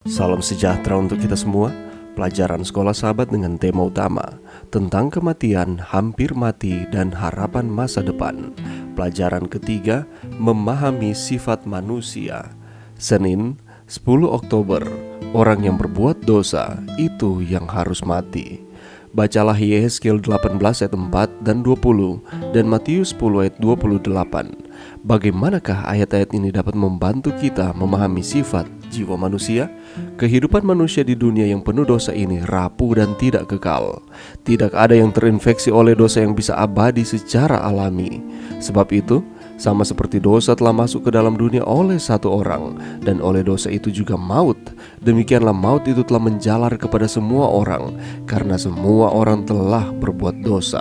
Salam sejahtera untuk kita semua. Pelajaran Sekolah Sahabat dengan tema utama tentang kematian, hampir mati, dan harapan masa depan. Pelajaran ketiga, memahami sifat manusia. Senin, 10 Oktober. Orang yang berbuat dosa, itu yang harus mati. Bacalah Yehezkiel 18 ayat 4 dan 20 dan Matius 10 ayat 28. Bagaimanakah ayat-ayat ini dapat membantu kita memahami sifat jiwa manusia? Kehidupan manusia di dunia yang penuh dosa ini rapuh dan tidak kekal. Tidak ada yang terinfeksi oleh dosa yang bisa abadi secara alami. Sebab itu, sama seperti dosa telah masuk ke dalam dunia oleh satu orang, dan oleh dosa itu juga maut, demikianlah maut itu telah menjalar kepada semua orang, karena semua orang telah berbuat dosa.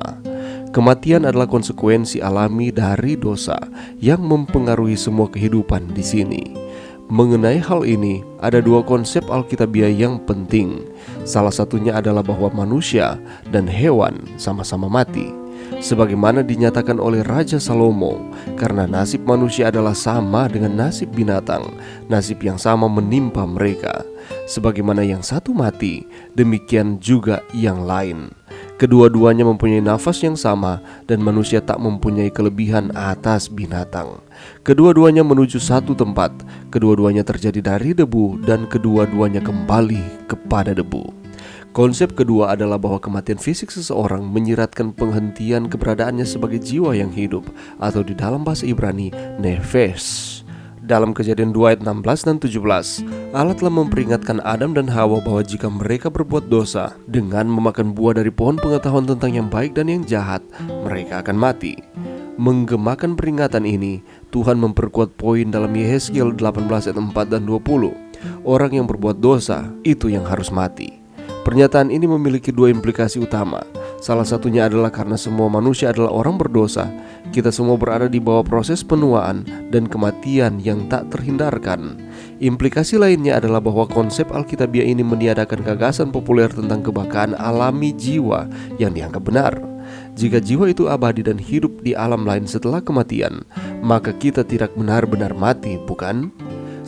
Kematian adalah konsekuensi alami dari dosa yang mempengaruhi semua kehidupan di sini. Mengenai hal ini, ada dua konsep Alkitabiah yang penting. Salah satunya adalah bahwa manusia dan hewan sama-sama mati, sebagaimana dinyatakan oleh Raja Salomo, karena nasib manusia adalah sama dengan nasib binatang, nasib yang sama menimpa mereka. Sebagaimana yang satu mati, demikian juga yang lain. Kedua-duanya mempunyai nafas yang sama, dan manusia tak mempunyai kelebihan atas binatang. Kedua-duanya menuju satu tempat, kedua-duanya terjadi dari debu, dan kedua-duanya kembali kepada debu. Konsep kedua adalah bahwa kematian fisik seseorang menyiratkan penghentian keberadaannya sebagai jiwa yang hidup, atau di dalam bahasa Ibrani, nefesh. Dalam Kejadian 2 ayat 16 dan 17, Allah telah memperingatkan Adam dan Hawa bahwa jika mereka berbuat dosa dengan memakan buah dari pohon pengetahuan tentang yang baik dan yang jahat, mereka akan mati. Menggemakan peringatan ini, Tuhan memperkuat poin dalam Yehezkiel 18 ayat 4 dan 20. Orang yang berbuat dosa, itu yang harus mati. Pernyataan ini memiliki dua implikasi utama. Salah satunya adalah karena semua manusia adalah orang berdosa. Kita semua berada di bawah proses penuaan dan kematian yang tak terhindarkan. Implikasi lainnya adalah bahwa konsep Alkitabiah ini meniadakan gagasan populer tentang kebakaan alami jiwa yang dianggap benar. Jika jiwa itu abadi dan hidup di alam lain setelah kematian, maka kita tidak benar-benar mati, bukan?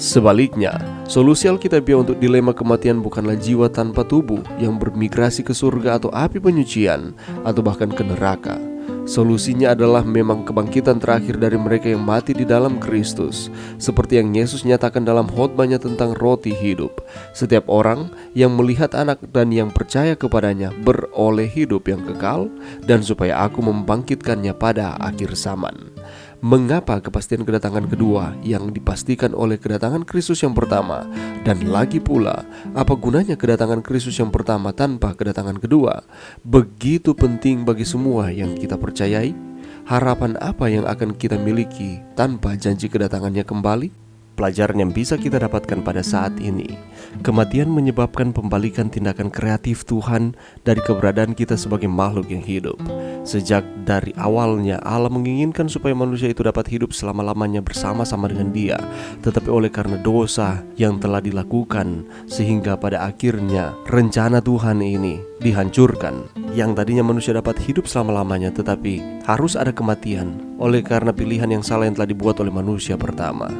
Sebaliknya, solusi Alkitabiah untuk dilema kematian bukanlah jiwa tanpa tubuh yang bermigrasi ke surga atau api penyucian, atau bahkan ke neraka. Solusinya adalah memang kebangkitan terakhir dari mereka yang mati di dalam Kristus, seperti yang Yesus nyatakan dalam khotbahnya tentang roti hidup. Setiap orang yang melihat Anak dan yang percaya kepadanya beroleh hidup yang kekal, dan supaya aku membangkitkannya pada akhir zaman. Mengapa kepastian kedatangan kedua yang dipastikan oleh kedatangan Kristus yang pertama? Dan lagi pula, apa gunanya kedatangan Kristus yang pertama tanpa kedatangan kedua? Begitu penting bagi semua yang kita percayai. Harapan apa yang akan kita miliki tanpa janji kedatangannya kembali? Pelajaran yang bisa kita dapatkan pada saat ini, kematian menyebabkan pembalikan tindakan kreatif Tuhan dari keberadaan kita sebagai makhluk yang hidup. Sejak dari awalnya Allah menginginkan supaya manusia itu dapat hidup selama-lamanya bersama-sama dengan Dia, tetapi oleh karena dosa yang telah dilakukan, sehingga pada akhirnya rencana Tuhan ini dihancurkan. Yang tadinya manusia dapat hidup selama-lamanya, tetapi harus ada kematian oleh karena pilihan yang salah yang telah dibuat oleh manusia pertama.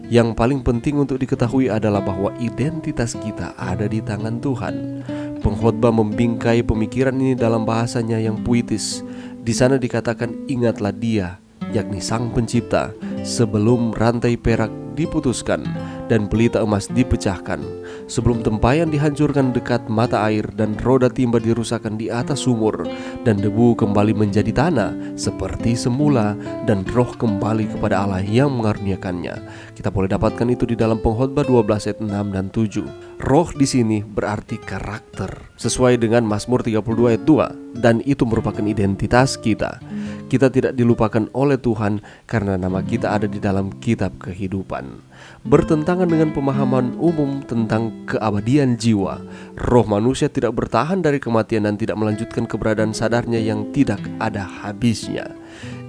Yang paling penting untuk diketahui adalah bahwa identitas kita ada di tangan Tuhan. Pengkhotbah membingkai pemikiran ini dalam bahasanya yang puitis. Di sana dikatakan, ingatlah Dia, yakni Sang Pencipta, sebelum rantai perak diputuskan dan pelita emas dipecahkan, sebelum tempayan dihancurkan dekat mata air dan roda timba dirusakkan di atas sumur, dan debu kembali menjadi tanah seperti semula, dan roh kembali kepada Allah yang mengaruniakannya. Kita boleh dapatkan itu di dalam Pengkhotbah 12 ayat 6 dan 7. Roh di sini berarti karakter, sesuai dengan Mazmur 32 ayat 2, dan itu merupakan identitas kita. Kita tidak dilupakan oleh Tuhan karena nama kita ada di dalam kitab kehidupan. Bertentangan dengan pemahaman umum tentang keabadian jiwa, roh manusia tidak bertahan dari kematian dan tidak melanjutkan keberadaan sadarnya yang tidak ada habisnya.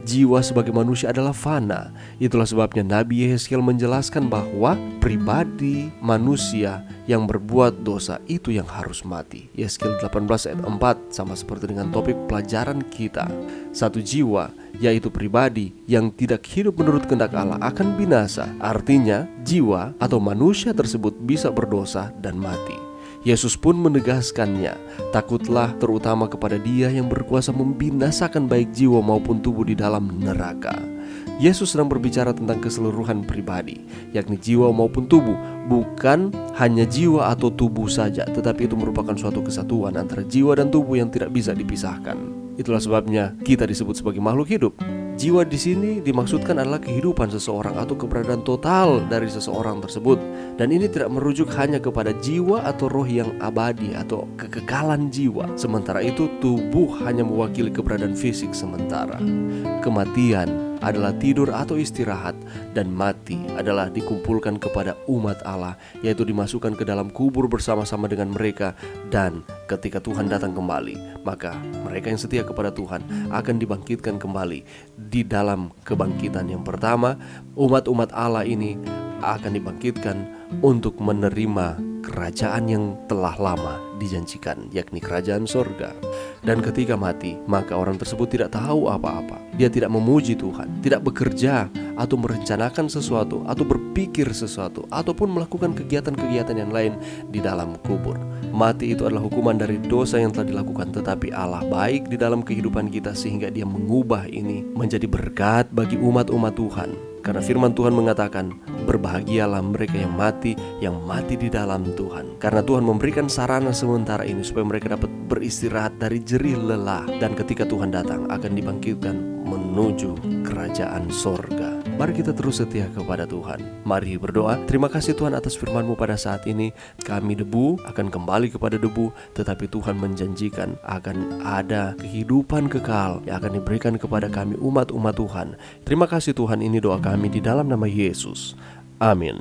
Jiwa sebagai manusia adalah fana. Itulah sebabnya Nabi Yehezkiel menjelaskan bahwa pribadi manusia yang berbuat dosa itu yang harus mati. Yehezkiel 18 ayat 4 sama seperti dengan topik pelajaran kita. Satu jiwa yaitu pribadi yang tidak hidup menurut kehendak Allah, akan binasa. Artinya, jiwa atau manusia tersebut bisa berdosa dan mati. Yesus pun menegaskannya, takutlah terutama kepada Dia yang berkuasa membinasakan baik jiwa maupun tubuh di dalam neraka. Yesus sedang berbicara tentang keseluruhan pribadi, yakni jiwa maupun tubuh, bukan hanya jiwa atau tubuh saja, tetapi itu merupakan suatu kesatuan antara jiwa dan tubuh yang tidak bisa dipisahkan. Itulah sebabnya kita disebut sebagai makhluk hidup. Jiwa di sini dimaksudkan adalah kehidupan seseorang atau keberadaan total dari seseorang tersebut. Dan ini tidak merujuk hanya kepada jiwa atau roh yang abadi atau kekekalan jiwa. Sementara itu tubuh hanya mewakili keberadaan fisik sementara. Kematian adalah tidur atau istirahat, dan mati adalah dikumpulkan kepada umat Allah, yaitu dimasukkan ke dalam kubur bersama-sama dengan mereka. Dan ketika Tuhan datang kembali, maka mereka yang setia kepada Tuhan akan dibangkitkan kembali. Di dalam kebangkitan yang pertama, umat-umat Allah ini akan dibangkitkan untuk menerima kerajaan yang telah lama dijanjikan, yakni kerajaan sorga. Dan ketika mati, maka orang tersebut tidak tahu apa-apa. Dia tidak memuji Tuhan, tidak bekerja atau merencanakan sesuatu, atau berpikir sesuatu, ataupun melakukan kegiatan-kegiatan yang lain di dalam kubur. Mati itu adalah hukuman dari dosa yang telah dilakukan, tetapi Allah baik di dalam kehidupan kita sehingga Dia mengubah ini menjadi berkat bagi umat-umat Tuhan. Karena firman Tuhan mengatakan, berbahagialah mereka yang mati di dalam Tuhan. Karena Tuhan memberikan sarana sementara ini supaya mereka dapat beristirahat dari jerih lelah. Dan ketika Tuhan datang akan dibangkitkan menuju kerajaan sorga. Mari kita terus setia kepada Tuhan. Mari berdoa. Terima kasih Tuhan atas firman-Mu pada saat ini. Kami debu akan kembali kepada debu, tetapi Tuhan menjanjikan akan ada kehidupan kekal yang akan diberikan kepada kami umat-umat Tuhan. Terima kasih Tuhan, ini doa kami di dalam nama Yesus. Amin.